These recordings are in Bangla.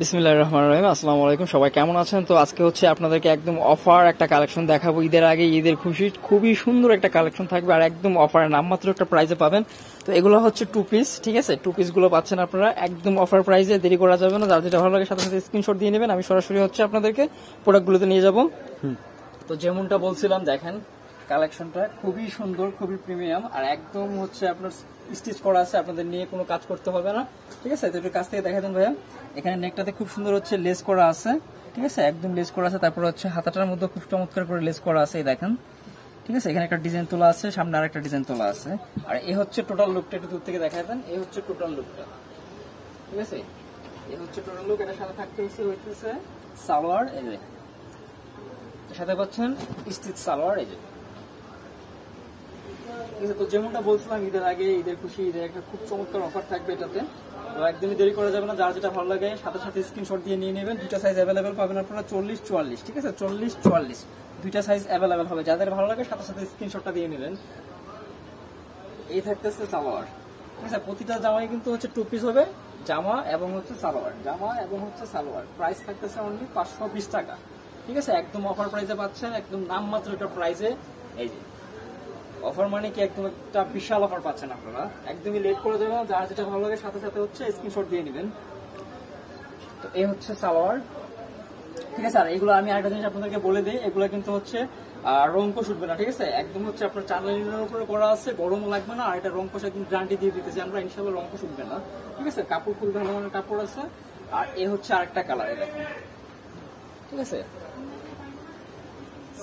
বিসমিল্লাহির রহমানির রহিম। আসসালামু আলাইকুম, সবাই কেমন আছেন? তো আজকে হচ্ছে আপনাদেরকে একদম অফার একটা কালেকশন দেখাবো। ঈদের আগে ঈদের খুবই সুন্দর একটা কালেকশন থাকবে আর একদম অফারে নামমাত্র একটা প্রাইসে পাবেন। তো এগুলো হচ্ছে টু পিস, ঠিক আছে? টু পিস গুলো পাচ্ছেন আপনারা একদম অফার প্রাইসে, দেরি করা যাবে না। যার যেটা ভালো লাগে সাথে সাথে স্ক্রিনশট দিয়ে নেবেন। আমি সরাসরি হচ্ছে আপনাদেরকে প্রোডাক্টগুলোতে নিয়ে যাব। তো যেমনটা বলছিলাম, দেখেন কালেকশনটা খুবই সুন্দর, খুবই প্রিমিয়াম আর একদম হচ্ছে আপনার স্টিচ করা আছে, আপনাদের নিয়ে কোনো কাজ করতে হবে না, ঠিক আছে? তো একটু কাছ থেকে দেখা দেন ভাইয়া। এখানে নেকটাতে খুব সুন্দর হচ্ছে লেস করা আছে, ঠিক আছে? একদম লেস করা আছে। তারপর হচ্ছে হাতাটার মধ্যে খুব চমৎকার করে লেস করা আছে, এই দেখেন, ঠিক আছে? এখানে একটা ডিজাইন তোলা আছে, সামনে আর একটা ডিজাইন তোলা আছে। আর এই হচ্ছে টোটাল লুকটা, একটু দূর থেকে দেখা দেন। এই হচ্ছে টোটাল লুকটা, ঠিক আছে? এই হচ্ছে টোটাল লুক। এটার সাথে থাকতে হচ্ছে সালোয়ার, এই যে সাথে পাচ্ছেন স্টিচ সালোয়ার, এই যে। তো যেমনটা বলছিলাম, ঈদের আগে ঈদের খুশি, ঈদের একটা খুব চমৎকার অফার থাকবে এটাতে। তো একদমই দেরি করা যাবে না, যার যেটা ভালো লাগে সাথে সাথে স্ক্রিনশট দিয়ে নিয়ে নেবেন। দুইটা সাইজ অ্যাভেলেবেল পাবেন আপনারা, 40-44, ঠিক আছে? 40-44 দুইটা সাইজ অ্যাভেলেবেল হবে। যাদের ভালো লাগে সাথে সাথে স্ক্রিনশটটা দিয়ে নেবেন। এই থাকতেছে সালোয়ার, ঠিক আছে? প্রতিটা জামাই কিন্তু হচ্ছে টু পিস হবে, জামা এবং হচ্ছে সালোয়ার, জামা এবং হচ্ছে সালোয়ার। প্রাইস থাকতেছে অনলি 520 টাকা, ঠিক আছে? একদম অফার প্রাইসে পাচ্ছেন, একদম নামমাত্র একটা প্রাইসে। এই যে অফার মানে কি, একদম একটা বিশাল অফার পাচ্ছেন আপনারা। একদমই লেট করে দেবেন, যার যেটা ভালো লাগে সাথে সাথে হচ্ছে স্ক্রিনশট দিয়ে নেবেন। তো এই হচ্ছে সালোয়ার, ঠিক আছে? আর এগুলো আমি আরেকটা জিনিস আপনাদেরকে বলে দিই, এগুলো কিন্তু হচ্ছে রংকশ উঠবে না, ঠিক আছে? একদম হচ্ছে আপনার চান্দালিনের উপরে করা আছে, গরমও লাগবে না। আর এটা রংকশ একদম গ্যারান্টি দিয়ে দিতেছি আমরা, ইনশাআল্লাহ রংকশ উঠবে না, ঠিক আছে? কাপড় খুব ভালো মানের কাপড় আছে। আর এ হচ্ছে আরেকটা কালার, দেখেন, ঠিক আছে?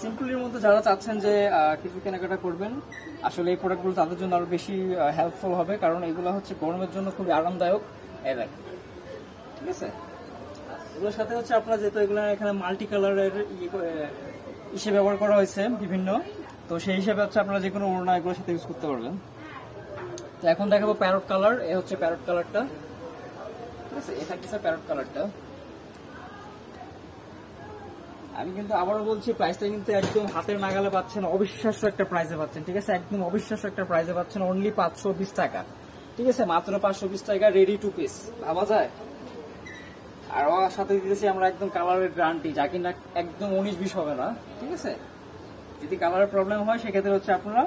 সিম্পলের মধ্যে যারা চাচ্ছেন যে কিছু কেনাকাটা করবেন, আসলে এই প্রোডাক্টগুলো তাদের জন্য আরো বেশি হেল্পফুল হবে, কারণ এগুলো হচ্ছে গরমের জন্য খুবই আরামদায়ক, ঠিক আছে? এগুলোর সাথে হচ্ছে আপনারা যেহেতু এগুলো এখানে মাল্টি কালারের ইসে ব্যবহার করা হয়েছে বিভিন্ন, তো সেই হিসাবে হচ্ছে আপনারা যে কোনো ওড়না এগুলোর সাথে ইউজ করতে পারবেন। তো এখন দেখাবো প্যারট কালার। এ হচ্ছে প্যারট কালারটা, ঠিক আছে? এটা হচ্ছে প্যারট কালারটা। আমি কিন্তু আবারও বলছি, প্রাইসটা কিন্তু একদম হাতের নাগালে পাচ্ছেন, অবিশ্বাস্য একটা প্রাইসে পাচ্ছেন, ঠিক আছে? একদম অবিশ্বাস্য একটা প্রাইসে পাচ্ছেন, অনলি 520 টাকা, ঠিক আছে? মাত্র 520 টাকা, রেডি টু পিস, ভাবা যায়? আর ওর সাথে দিতেছি আমরা একদম কালারের গ্যারান্টি, যা কিনা একদম 19-20 হবে না, ঠিক আছে? যদি কালারের প্রবলেম হয় সেক্ষেত্রে হচ্ছে আপনারা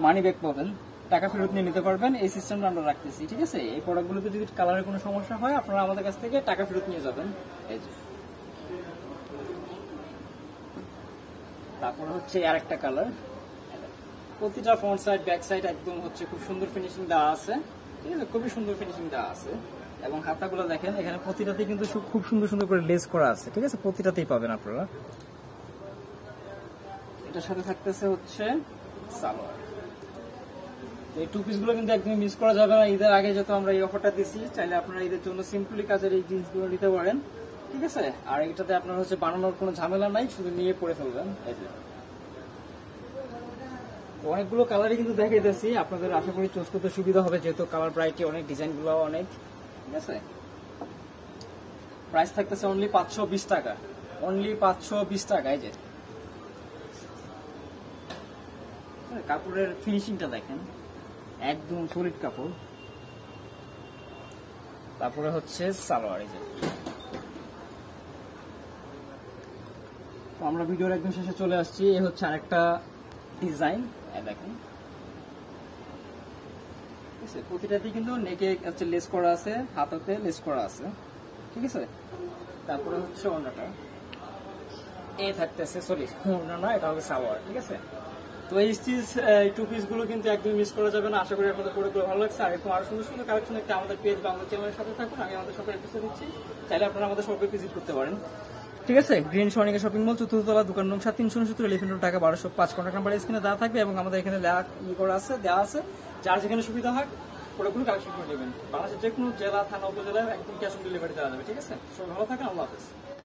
মানি ব্যাক পাবেন, টাকা ফেরত নিয়ে নিতে পারবেন। এই সিস্টেমটা আমরা রাখতেছি, ঠিক আছে? এই প্রোডাক্টগুলোতে যদি কালারের কোনো সমস্যা হয় আপনারা আমাদের কাছ থেকে টাকা ফেরত নিয়ে যাবেন। এই যে তারপর হচ্ছে আরেকটা কালার। প্রতিটা ফ্রন্ট সাইড ব্যাক সাইড একদম হচ্ছে খুব সুন্দর ফিনিশিং দেওয়া আছে, ঠিক আছে? খুবই সুন্দর ফিনিশিং দেওয়া আছে। এবং হাতাগুলো দেখেন, এখানে প্রতিটাতেই কিন্তু খুব সুন্দর সুন্দর করে লেস করা আছে, ঠিক আছে? প্রতিটাতেই পাবেন আপনারা। এটার সাথে থাকতেছে হচ্ছে সালোয়ার। এই টু পিস গুলো কিন্তু একদমই মিস করা যাবে না। ঈদের আগে যত আমরা এই অফারটা দিচ্ছি, চাইলে আপনারা ঈদের জন্য সিম্পলি কাজের এই জিনিসগুলো নিতে পারেন, ঠিক আছে? আর এটাতে আপনার হচ্ছে বানানোর কোনো ঝামেলা নাই, শুধু নিয়ে পরে ফেলবেন। অনেকগুলো কালারই কিন্তু দেখাইতেছি, আপনাদের আশা করি চুজ করতে সুবিধা হবে, যেহেতু কালার ভ্যারাইটি অনেক, ডিজাইন গুলো অনেক, ঠিক আছে? প্রাইস থাকতেছে অনলি 520 টাকা, অনলি 520 টাকা। এই যে কাপড়ের ফিনিশিংটা দেখেন, একদম সলিড কাপড়। তারপরে হচ্ছে সালোয়ার, এই যে। তো আমরা ভিডিওর একদম শেষে চলে আসছি। এই হচ্ছে আরেকটা ডিজাইন, দেখেন, প্রতিটাতেই কিন্তু নেকে হচ্ছে লেস করা আছে, হাতাতে লেস করা আছে, ঠিক আছে? তারপরে হচ্ছে ওড়নাটা এ থাকতেছে, সরি ওড়না না, এটা হবে সালোয়ার, ঠিক আছে? তো এই স্টিচ টু পিস গুলো কিন্তু একদম মিস করা যাবে না। আশা করি আপনাদের প্রোডাক্টগুলো ভালো লাগছে। আর এরকম আরো সুন্দর সুন্দর কালেকশন একটা আমাদের পেজ বা আমাদের চ্যানেলের সাথে থাকুন। আমি আমাদের শপের অ্যাড্রেস দিচ্ছি, চাইলে আপনারা আমাদের শপে ভিজিট করতে পারেন, ঠিক আছে? গ্রিন সোনিকা শপিং মল, চতুর্থতলা, দোকান নং 7, 369 elephant road, Dhaka 1205। Contact number স্ক্রিনে দেওয়া থাকবে এবং আমাদের এখানে দেওয়া আছে। যার যেখানে সুবিধা হয় প্রোডাক্টগুলো কালেকশন করে নেবেন। বাংলাদেশের যে কোনো জেলা, থানা, উপজেলায় একদম ক্যাশ অন ডেলিভারি দেওয়া যাবে, ঠিক আছে? সবাই ভালো থাকেন, আল্লাহ হাফেজ।